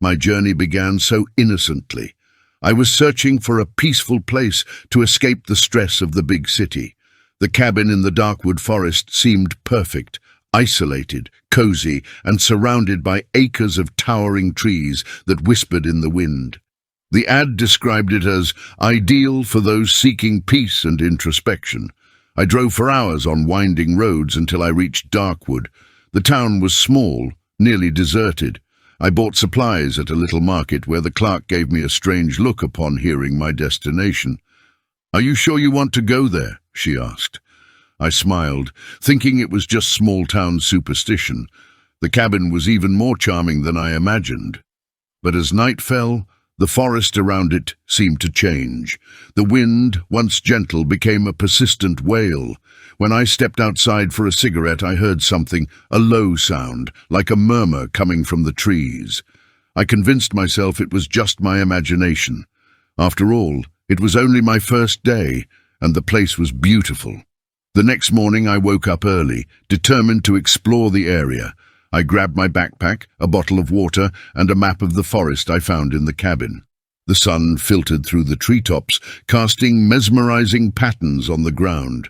My journey began so innocently. I was searching for a peaceful place to escape the stress of the big city. The cabin in the Darkwood Forest seemed perfect, isolated, cozy, and surrounded by acres of towering trees that whispered in the wind. The ad described it as ideal for those seeking peace and introspection. I drove for hours on winding roads until I reached Darkwood. The town was small, nearly deserted. I bought supplies at a little market where the clerk gave me a strange look upon hearing my destination. "Are you sure you want to go there?" she asked. I smiled, thinking it was just small-town superstition. The cabin was even more charming than I imagined. But as night fell, the forest around it seemed to change. The wind, once gentle, became a persistent wail. When I stepped outside for a cigarette, I heard something, a low sound, like a murmur coming from the trees. I convinced myself it was just my imagination. After all, it was only my first day, and the place was beautiful. The next morning I woke up early, determined to explore the area. I grabbed my backpack, a bottle of water, and a map of the forest I found in the cabin. The sun filtered through the treetops, casting mesmerizing patterns on the ground.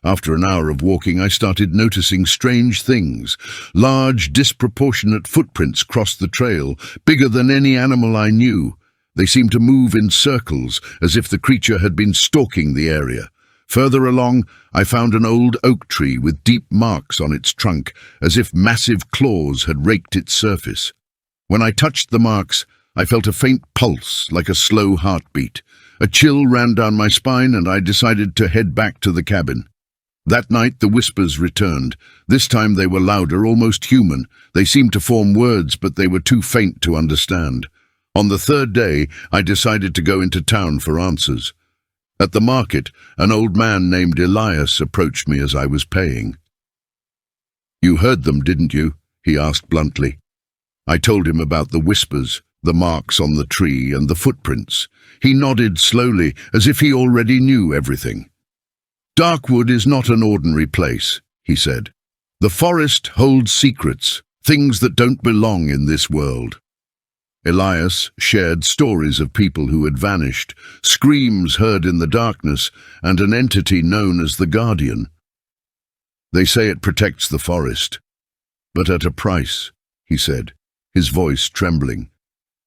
After an hour of walking, I started noticing strange things. Large, disproportionate footprints crossed the trail, bigger than any animal I knew. They seemed to move in circles, as if the creature had been stalking the area. Further along, I found an old oak tree with deep marks on its trunk, as if massive claws had raked its surface. When I touched the marks, I felt a faint pulse, like a slow heartbeat. A chill ran down my spine, and I decided to head back to the cabin. That night, the whispers returned. This time they were louder, almost human. They seemed to form words, but they were too faint to understand. On the third day, I decided to go into town for answers. At the market, an old man named Elias approached me as I was paying. "You heard them, didn't you?" he asked bluntly. I told him about the whispers, the marks on the tree, and the footprints. He nodded slowly, as if he already knew everything. "Darkwood is not an ordinary place," he said. "The forest holds secrets, things that don't belong in this world." Elias shared stories of people who had vanished, screams heard in the darkness, and an entity known as the Guardian. "They say it protects the forest, but at a price," he said, his voice trembling.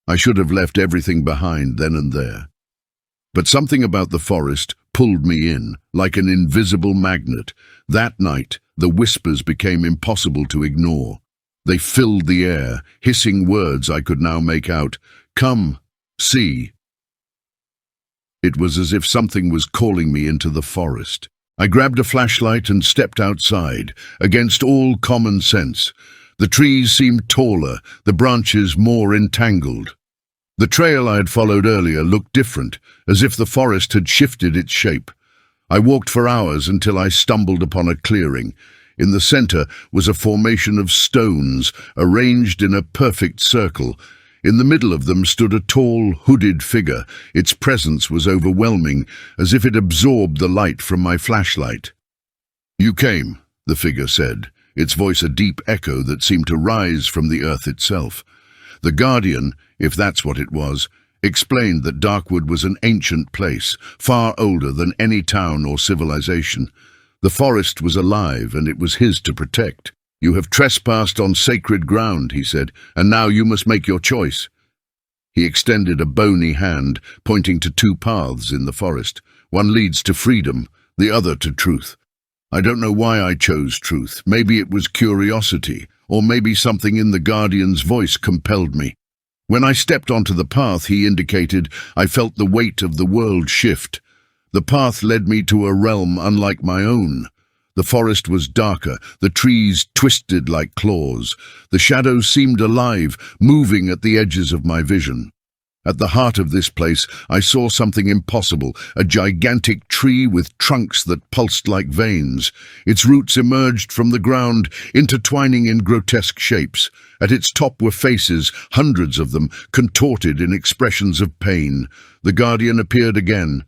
I should have left everything behind then and there. But something about the forest pulled me in, like an invisible magnet. That night, the whispers became impossible to ignore. They filled the air, hissing words I could now make out. "Come, see." It was as if something was calling me into the forest. I grabbed a flashlight and stepped outside, against all common sense. The trees seemed taller, the branches more entangled. The trail I had followed earlier looked different, as if the forest had shifted its shape. I walked for hours until I stumbled upon a clearing. In the center was a formation of stones, arranged in a perfect circle. In the middle of them stood a tall, hooded figure. Its presence was overwhelming, as if it absorbed the light from my flashlight. "You came," the figure said, its voice a deep echo that seemed to rise from the earth itself. The Guardian, if that's what it was, explained that Darkwood was an ancient place, far older than any town or civilization. The forest was alive, and it was his to protect. "You have trespassed on sacred ground," he said, "and now you must make your choice." He extended a bony hand, pointing to two paths in the forest. One leads to freedom, the other to truth. I don't know why I chose truth. Maybe it was curiosity, or maybe something in the Guardian's voice compelled me. When I stepped onto the path he indicated, I felt the weight of the world shift. The path led me to a realm unlike my own. The forest was darker, the trees twisted like claws. The shadows seemed alive, moving at the edges of my vision. At the heart of this place, I saw something impossible, a gigantic tree with trunks that pulsed like veins. Its roots emerged from the ground, intertwining in grotesque shapes. At its top were faces, hundreds of them, contorted in expressions of pain. The Guardian appeared again.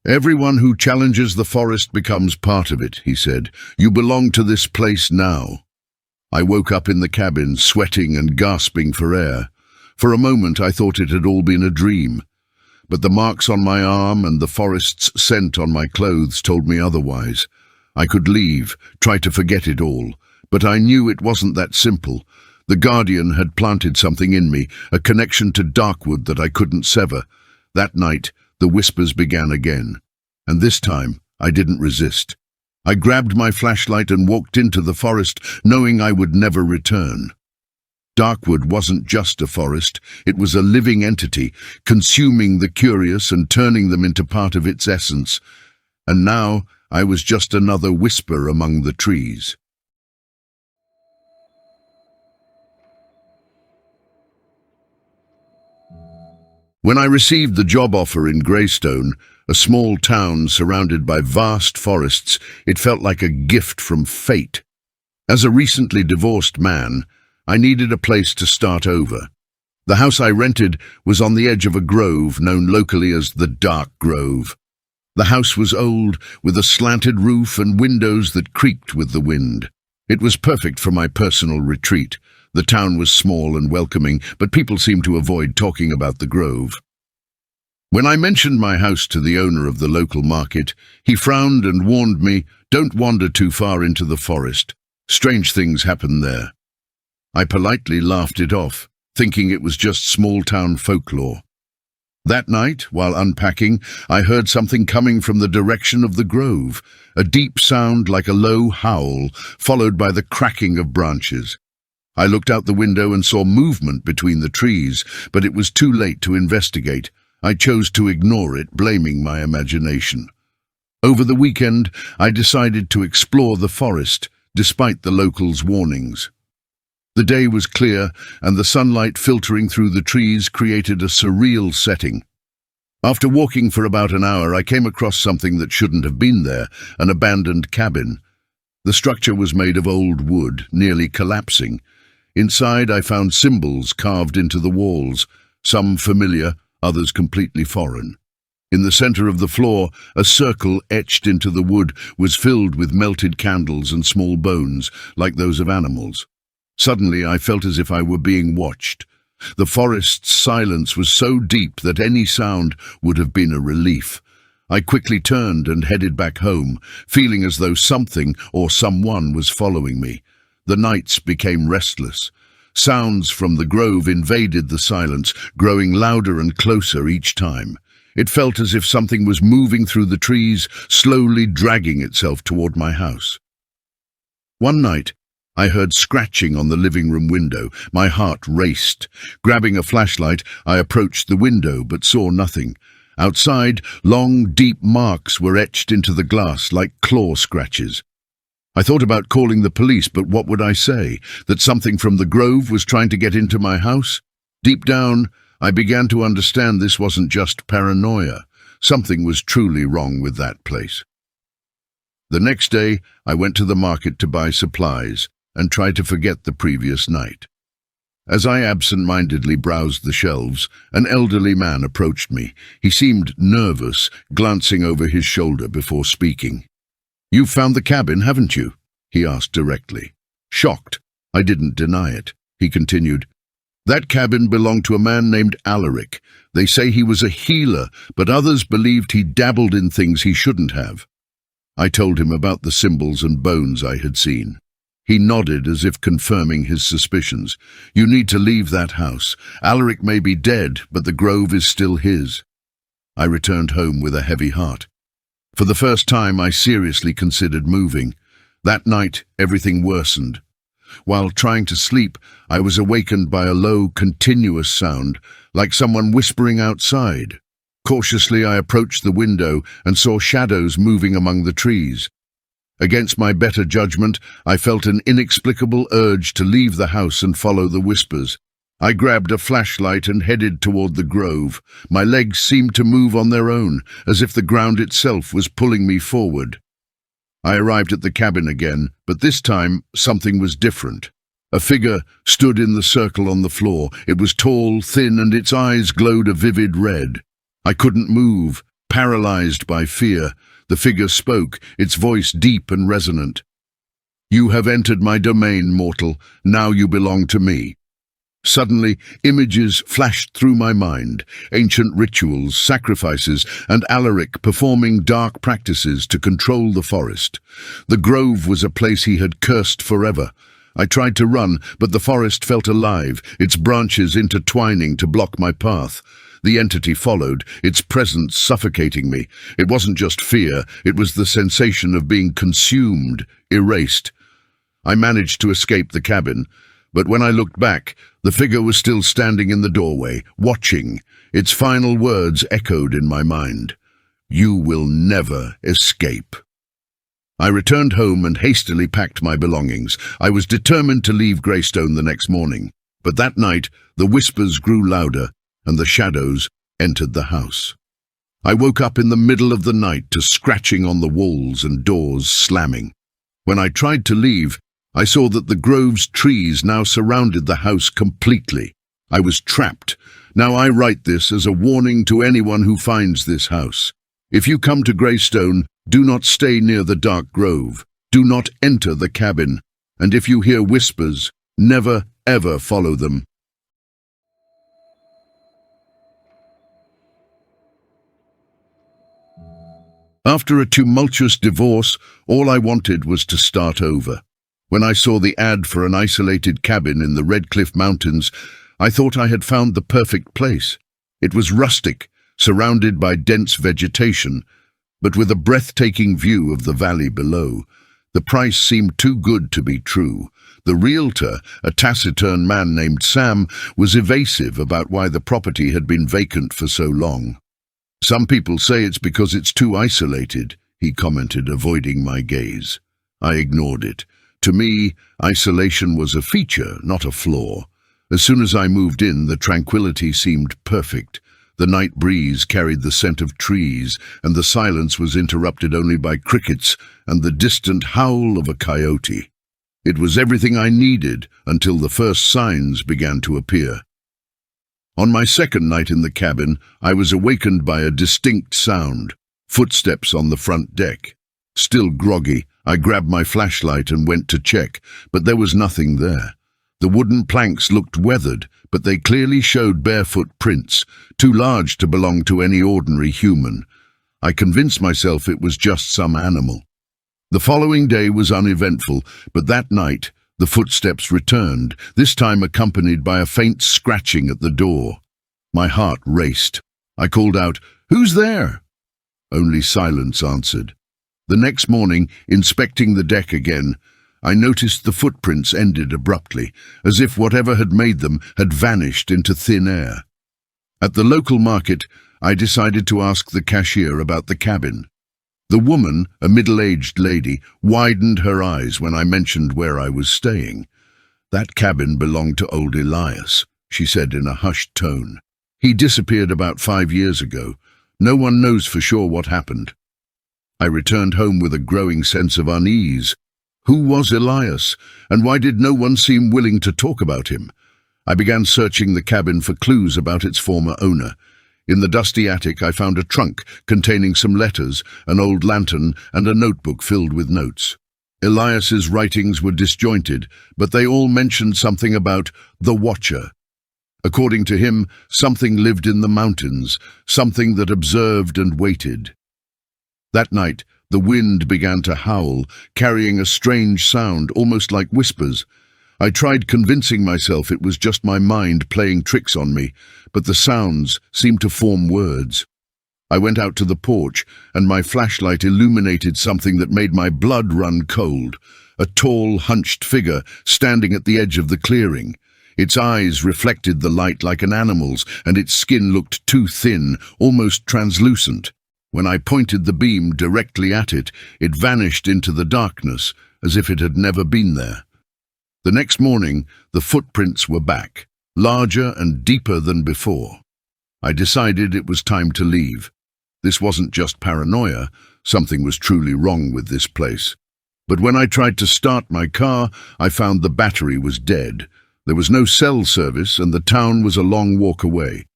"Everyone who challenges the forest becomes part of it," he said. "You belong to this place now." I woke up in the cabin, sweating and gasping for air. For a moment I thought it had all been a dream, but the marks on my arm and the forest's scent on my clothes told me otherwise. I could leave, try to forget it all, but I knew it wasn't that simple. The Guardian had planted something in me, a connection to Darkwood that I couldn't sever. That night, the whispers began again, and this time I didn't resist. I grabbed my flashlight and walked into the forest, knowing I would never return. Darkwood wasn't just a forest, it was a living entity, consuming the curious and turning them into part of its essence. And now I was just another whisper among the trees. When I received the job offer in Greystone, a small town surrounded by vast forests, it felt like a gift from fate. As a recently divorced man, I needed a place to start over. The house I rented was on the edge of a grove known locally as the Dark Grove. The house was old, with a slanted roof and windows that creaked with the wind. It was perfect for my personal retreat. The town was small and welcoming, but people seemed to avoid talking about the grove. When I mentioned my house to the owner of the local market, he frowned and warned me, "Don't wander too far into the forest. Strange things happen there." I politely laughed it off, thinking it was just small-town folklore. That night, while unpacking, I heard something coming from the direction of the grove, a deep sound like a low howl, followed by the cracking of branches. I looked out the window and saw movement between the trees, but it was too late to investigate. I chose to ignore it, blaming my imagination. Over the weekend, I decided to explore the forest, despite the locals' warnings. The day was clear, and the sunlight filtering through the trees created a surreal setting. After walking for about an hour, I came across something that shouldn't have been there, an abandoned cabin. The structure was made of old wood, nearly collapsing. Inside, I found symbols carved into the walls, some familiar, others completely foreign. In the center of the floor, a circle etched into the wood was filled with melted candles and small bones, like those of animals. Suddenly, I felt as if I were being watched. The forest's silence was so deep that any sound would have been a relief. I quickly turned and headed back home, feeling as though something or someone was following me. The nights became restless. Sounds from the grove invaded the silence, growing louder and closer each time. It felt as if something was moving through the trees, slowly dragging itself toward my house. One night, I heard scratching on the living room window. My heart raced. Grabbing a flashlight, I approached the window but saw nothing. Outside, long, deep marks were etched into the glass like claw scratches. I thought about calling the police, but what would I say? That something from the grove was trying to get into my house? Deep down, I began to understand this wasn't just paranoia. Something was truly wrong with that place. The next day, I went to the market to buy supplies and tried to forget the previous night. As I absent-mindedly browsed the shelves, an elderly man approached me. He seemed nervous, glancing over his shoulder before speaking. "You've found the cabin, haven't you?" he asked directly. Shocked, I didn't deny it. He continued, "That cabin belonged to a man named Alaric. They say he was a healer, but others believed he dabbled in things he shouldn't have." I told him about the symbols and bones I had seen. He nodded as if confirming his suspicions. "You need to leave that house. Alaric may be dead, but the grove is still his." I returned home with a heavy heart. For the first time, I seriously considered moving. That night, everything worsened. While trying to sleep, I was awakened by a low, continuous sound, like someone whispering outside. Cautiously, I approached the window and saw shadows moving among the trees. Against my better judgment, I felt an inexplicable urge to leave the house and follow the whispers. I grabbed a flashlight and headed toward the grove. My legs seemed to move on their own, as if the ground itself was pulling me forward. I arrived at the cabin again, but this time something was different. A figure stood in the circle on the floor. It was tall, thin, and its eyes glowed a vivid red. I couldn't move, paralyzed by fear. The figure spoke, its voice deep and resonant. "You have entered my domain, mortal. Now you belong to me." Suddenly, images flashed through my mind, ancient rituals, sacrifices, and Alaric performing dark practices to control the forest. The grove was a place he had cursed forever. I tried to run, but the forest felt alive, its branches intertwining to block my path. The entity followed, its presence suffocating me. It wasn't just fear, it was the sensation of being consumed, erased. I managed to escape the cabin, but when I looked back, the figure was still standing in the doorway, watching. Its final words echoed in my mind. "You will never escape." I returned home and hastily packed my belongings. I was determined to leave Greystone the next morning, but that night the whispers grew louder and the shadows entered the house. I woke up in the middle of the night to scratching on the walls and doors slamming. When I tried to leave, I saw that the grove's trees now surrounded the house completely. I was trapped. Now I write this as a warning to anyone who finds this house. If you come to Greystone, do not stay near the dark grove. Do not enter the cabin. And if you hear whispers, never, ever follow them. After a tumultuous divorce, all I wanted was to start over. When I saw the ad for an isolated cabin in the Redcliffe Mountains, I thought I had found the perfect place. It was rustic, surrounded by dense vegetation, but with a breathtaking view of the valley below. The price seemed too good to be true. The realtor, a taciturn man named Sam, was evasive about why the property had been vacant for so long. "Some people say it's because it's too isolated," he commented, avoiding my gaze. I ignored it. To me, isolation was a feature, not a flaw. As soon as I moved in, the tranquility seemed perfect. The night breeze carried the scent of trees, and the silence was interrupted only by crickets and the distant howl of a coyote. It was everything I needed until the first signs began to appear. On my second night in the cabin, I was awakened by a distinct sound, footsteps on the front deck. Still groggy, I grabbed my flashlight and went to check, but there was nothing there. The wooden planks looked weathered, but they clearly showed barefoot prints, too large to belong to any ordinary human. I convinced myself it was just some animal. The following day was uneventful, but that night the footsteps returned, this time accompanied by a faint scratching at the door. My heart raced. I called out, "Who's there?" Only silence answered. The next morning, inspecting the deck again, I noticed the footprints ended abruptly, as if whatever had made them had vanished into thin air. At the local market, I decided to ask the cashier about the cabin. The woman, a middle-aged lady, widened her eyes when I mentioned where I was staying. "That cabin belonged to old Elias," she said in a hushed tone. "He disappeared about 5 years ago. No one knows for sure what happened." I returned home with a growing sense of unease. Who was Elias, and why did no one seem willing to talk about him? I began searching the cabin for clues about its former owner. In the dusty attic, I found a trunk containing some letters, an old lantern, and a notebook filled with notes. Elias's writings were disjointed, but they all mentioned something about the Watcher. According to him, something lived in the mountains, something that observed and waited. That night, the wind began to howl, carrying a strange sound, almost like whispers. I tried convincing myself it was just my mind playing tricks on me, but the sounds seemed to form words. I went out to the porch, and my flashlight illuminated something that made my blood run cold. A tall, hunched figure standing at the edge of the clearing. Its eyes reflected the light like an animal's, and its skin looked too thin, almost translucent. When I pointed the beam directly at it, it vanished into the darkness, as if it had never been there. The next morning, the footprints were back, larger and deeper than before. I decided it was time to leave. This wasn't just paranoia, something was truly wrong with this place. But when I tried to start my car, I found the battery was dead. There was no cell service, and the town was a long walk away.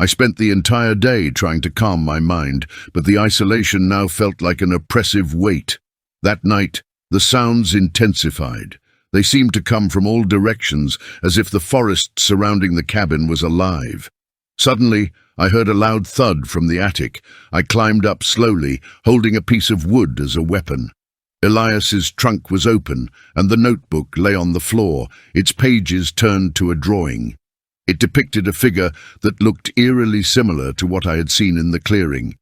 I spent the entire day trying to calm my mind, but the isolation now felt like an oppressive weight. That night, the sounds intensified. They seemed to come from all directions, as if the forest surrounding the cabin was alive. Suddenly, I heard a loud thud from the attic. I climbed up slowly, holding a piece of wood as a weapon. Elias's trunk was open, and the notebook lay on the floor, its pages turned to a drawing. It depicted a figure that looked eerily similar to what I had seen in the clearing.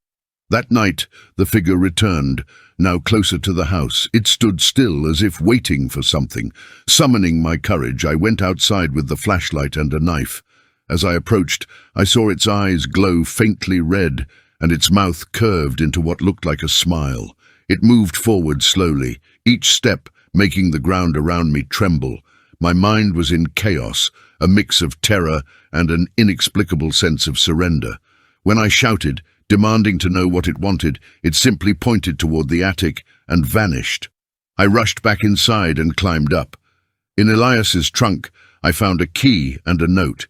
That night, the figure returned, now closer to the house. It stood still, as if waiting for something. Summoning my courage, I went outside with the flashlight and a knife. As I approached, I saw its eyes glow faintly red, and its mouth curved into what looked like a smile. It moved forward slowly, each step making the ground around me tremble. My mind was in chaos, a mix of terror and an inexplicable sense of surrender. When I shouted, demanding to know what it wanted, it simply pointed toward the attic and vanished. I rushed back inside and climbed up. In Elias's trunk, I found a key and a note.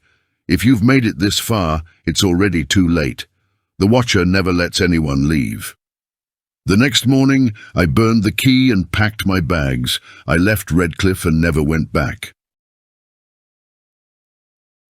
If you've made it this far, it's already too late. The Watcher never lets anyone leave. The next morning, I burned the key and packed my bags. I left Redcliffe and never went back.